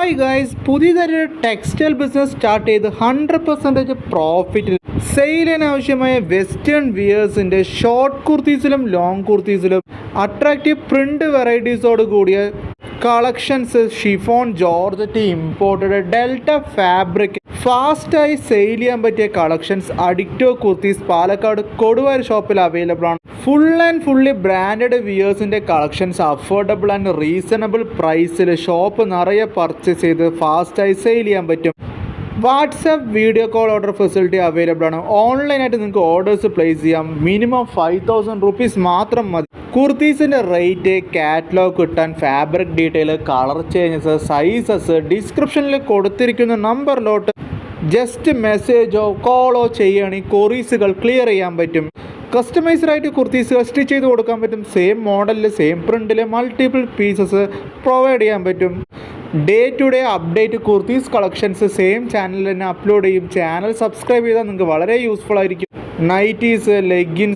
Hi guys, പുതിയതൊരു textile business start ചെയ്ത് 100% പ്രോഫിറ്റിൽ സെയിലിന് ആവശ്യമായ വെസ്റ്റേൺ വിയേഴ്സിൻ്റെ ഷോർട്ട് കുർത്തീസിലും ലോങ് കുർത്തീസിലും അട്രാക്റ്റീവ് പ്രിൻ്റ് വെറൈറ്റീസോട് കൂടിയ collections, chiffon, georgette, imported, delta fabric, ഫാസ്റ്റായി സെയിൽ ചെയ്യാൻ പറ്റിയ കളക്ഷൻസ്, അഡിക്റ്റോ കുർത്തീസ് പാലക്കാട് കൊടുവായൂർ ഷോപ്പിൽ അവൈലബിൾ ആണ്. ഫുൾ ആൻഡ് ഫുള്ളി ബ്രാൻഡഡ് വിയേഴ്സിൻ്റെ കളക്ഷൻസ് അഫോർഡബിൾ ആൻഡ് റീസണബിൾ പ്രൈസിൽ ഷോപ്പ് നിറയെ പർച്ചേസ് ചെയ്ത് ഫാസ്റ്റായി സെയിൽ ചെയ്യാൻ പറ്റും. WhatsApp video call order facility available ആണ്. ഓൺലൈനായിട്ട് നിങ്ങൾക്ക് ഓർഡേഴ്സ് പ്ലേസ് ചെയ്യാം. മിനിമം 5,000 റുപ്പീസ് മാത്രം മതി. കുർത്തീസിൻ്റെ റേറ്റ്, കാറ്റലോഗ് കിട്ടാൻ, fabric detail, colour changes, sizes ഡിസ്ക്രിപ്ഷനിൽ കൊടുത്തിരിക്കുന്ന നമ്പറിലോട്ട് ജസ്റ്റ് മെസ്സേജോ കോളോ ചെയ്യുകയാണെങ്കിൽ കൊറീസുകൾ ക്ലിയർ ചെയ്യാൻ പറ്റും. കസ്റ്റമൈസ്ഡായിട്ട് കുർത്തീസ് സ്റ്റിച്ച് ചെയ്ത് കൊടുക്കാൻ പറ്റും. സെയിം മോഡലിൽ സെയിം പ്രിൻറ്റിൽ മൾട്ടിപ്പിൾ പീസസ് പ്രൊവൈഡ് ചെയ്യാൻ പറ്റും. Day to day update kurtis collections same ചാനലിൽ തന്നെ അപ്ലോഡ് ചെയ്യും. ചാനൽ സബ്സ്ക്രൈബ് ചെയ്താൽ നിങ്ങൾക്ക് വളരെ യൂസ്ഫുൾ ആയിരിക്കും. Nighties, leggings,